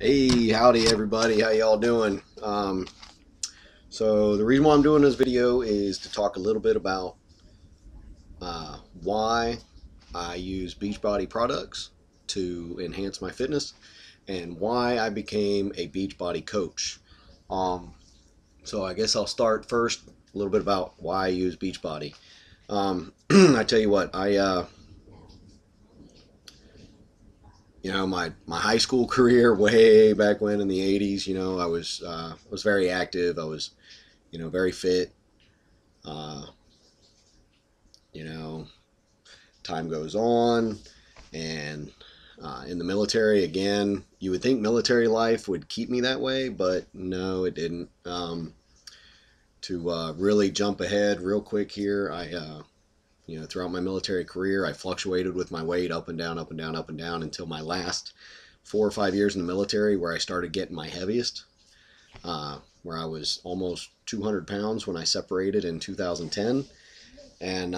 Hey, howdy everybody. How y'all doing? So the reason why I'm doing this video is to talk a little bit about why I use Beachbody products to enhance my fitness and why I became a Beachbody coach. Um, so I guess I'll start first a little bit about why I use Beachbody. I tell you what, my high school career way back when in the 80s, I was very active. I was very fit. Uh, you know, Time goes on, and in the military, again, you would think military life would keep me that way, but no, it didn't. To really jump ahead real quick here, throughout my military career, I fluctuated with my weight up and down, up and down, up and down until my last 4 or 5 years in the military, where I started getting my heaviest, where I was almost 200 pounds when I separated in 2010. And,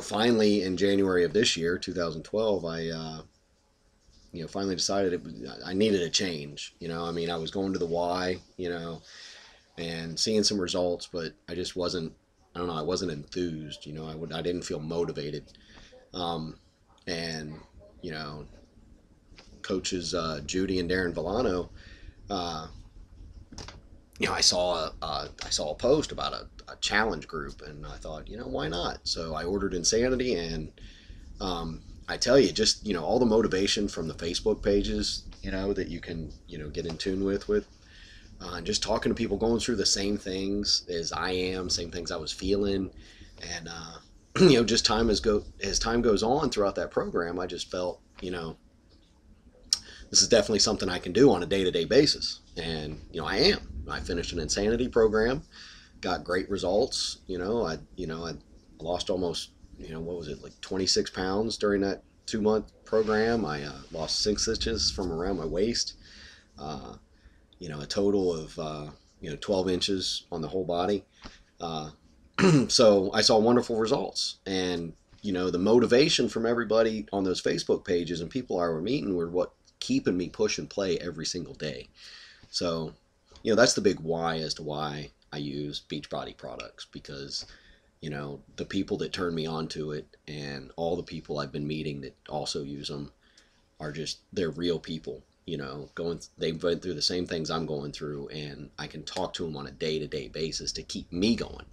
finally in January of this year, 2012, I finally decided I needed a change. I was going to the Y, and seeing some results, but I just wasn't, I don't know, I wasn't enthused. I didn't feel motivated. And, you know, coaches Judy and Darren Villano, uh, I saw a post about a challenge group, and I thought, why not? So I ordered Insanity, and I tell you, just all the motivation from the Facebook pages, that you can get in tune with, just talking to people going through the same things as I am, same things I was feeling, and just as time goes on throughout that program, I just felt, this is definitely something I can do on a day-to-day basis, and I am. I finished an Insanity program, got great results. I lost almost, what was it, like 26 pounds during that 2 month program. I lost 6 inches from around my waist. A total of 12 inches on the whole body. So I saw wonderful results, and the motivation from everybody on those Facebook pages and people I were meeting were what keeping me push and play every single day. So that's the big why as to why I use Beachbody products, because the people that turned me on to it and all the people I've been meeting that also use them they're real people. They've went through the same things I'm going through, and I can talk to them on a day-to-day basis to keep me going.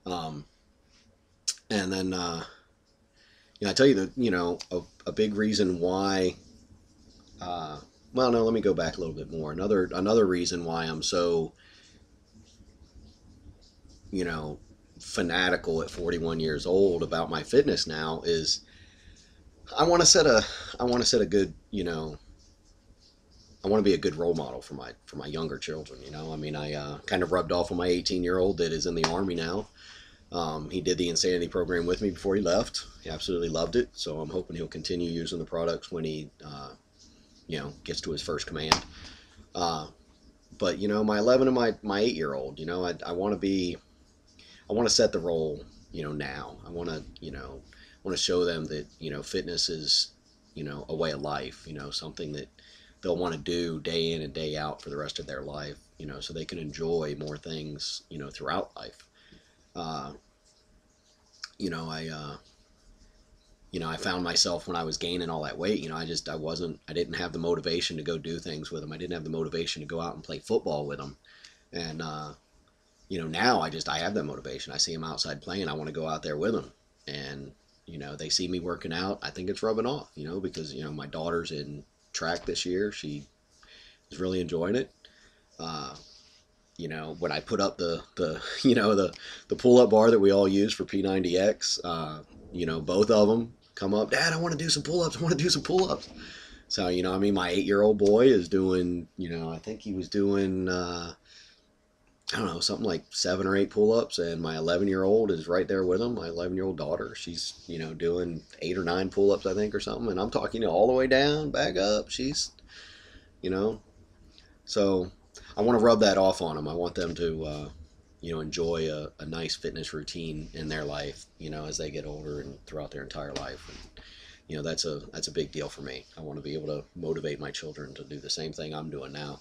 And then I tell you that a big reason why. Well, no, let me go back a little bit more. Another reason why I'm so fanatical at 41 years old about my fitness now is I want to set a good I want to be a good role model for my younger children. I kind of rubbed off on my 18-year-old that is in the Army now. He did the Insanity program with me before he left. He absolutely loved it, so I'm hoping he'll continue using the products when he gets to his first command. But my 11 and my 8-year-old, I want to set the role, now. I want to show them that fitness is a way of life, something that they'll want to do day in and day out for the rest of their life, so they can enjoy more things throughout life. I found myself when I was gaining all that weight, I didn't have the motivation to go do things with them. I didn't have the motivation to go out and play football with them. And, now I have that motivation. I see them outside playing. I want to go out there with them. And, they see me working out. I think it's rubbing off, because, my daughter's in track this year. She is really enjoying it. When I put up the pull-up bar that we all use for P90X, both of them come up, Dad, I want to do some pull-ups. I want to do some pull-ups. So, my 8-year-old boy is doing, I think he was doing, I don't know, something like 7 or 8 pull-ups, and my 11-year-old is right there with him. My 11-year-old daughter, she's, doing 8 or 9 pull-ups, I think, or something, and I'm talking, all the way down, back up. She's, so I want to rub that off on them. I want them to, enjoy a nice fitness routine in their life, as they get older and throughout their entire life. that's a big deal for me. I want to be able to motivate my children to do the same thing I'm doing now.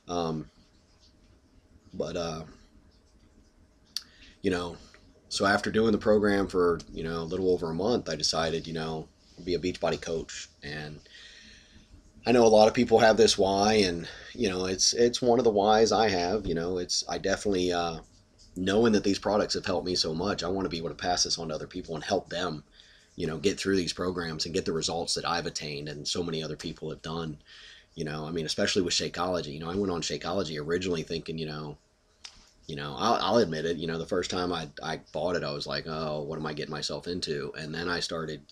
Um, but you know, so after doing the program for a little over a month, I decided be a Beachbody coach. And I know a lot of people have this why, and it's one of the whys I have. It's I definitely knowing that these products have helped me so much, I want to be able to pass this on to other people and help them, get through these programs and get the results that I've attained and so many other people have done. I mean, especially with Shakeology. I went on Shakeology originally thinking, I'll admit it. The first time I bought it, I was like, oh, what am I getting myself into? And then I started,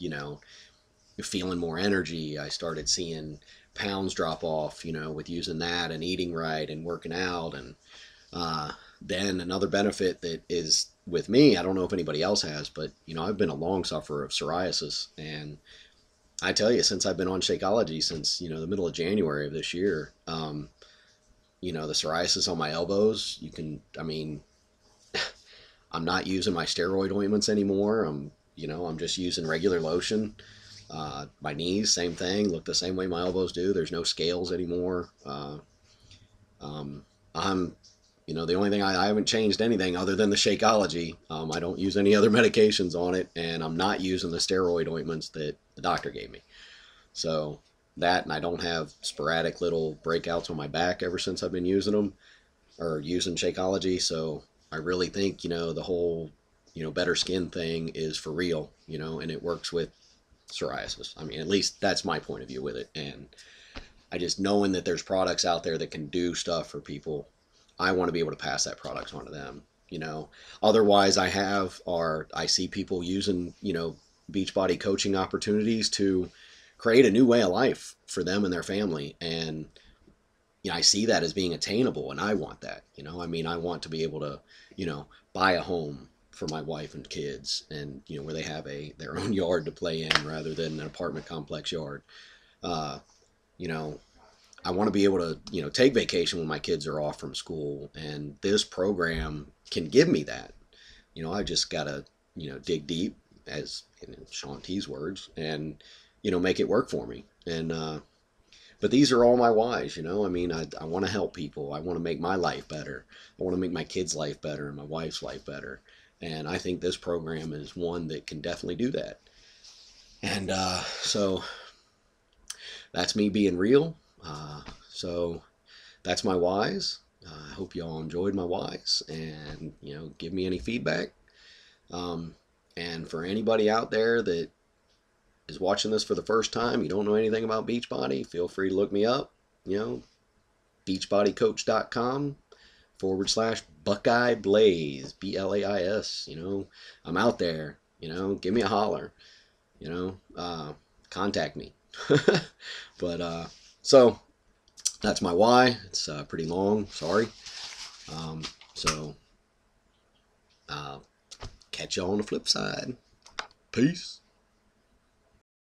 feeling more energy. I started seeing pounds drop off, with using that and eating right and working out. And then another benefit that is with me, I don't know if anybody else has, but I've been a long sufferer of psoriasis, and I tell you, since I've been on Shakeology since the middle of January of this year, the psoriasis on my elbows, I mean, I'm not using my steroid ointments anymore. I'm just using regular lotion. My knees, same thing, look the same way my elbows do. There's no scales anymore. Um, I'm, the only thing I haven't changed anything other than the Shakeology. I don't use any other medications on it, and I'm not using the steroid ointments that the doctor gave me. So that, and I don't have sporadic little breakouts on my back ever since I've been using them or using Shakeology. So I really think, the whole, better skin thing is for real, and it works with psoriasis. I mean, at least that's my point of view with it. And I just knowing that there's products out there that can do stuff for people, I want to be able to pass that product on to them. Otherwise I see people using, Beachbody coaching opportunities to create a new way of life for them and their family. And I see that as being attainable, and I want that. I mean, I want to be able to, buy a home for my wife and kids, and where they have their own yard to play in rather than an apartment complex yard. Uh, you know, I want to be able to, take vacation when my kids are off from school, and this program can give me that. I just gotta, dig deep, as in Sean T's words, and make it work for me. And but these are all my whys. I mean, I want to help people. I want to make my life better. I want to make my kids' life better and my wife's life better. And I think this program is one that can definitely do that. And so that's me being real. So that's my whys. I hope you all enjoyed my whys, and give me any feedback. And for anybody out there that is watching this for the first time, you don't know anything about Beachbody, feel free to look me up. Beachbodycoach.com /Buckeye Blaze, BLAIS. I'm out there. Give me a holler. Contact me. But so that's my why. It's pretty long. Sorry. So catch you on the flip side. Peace.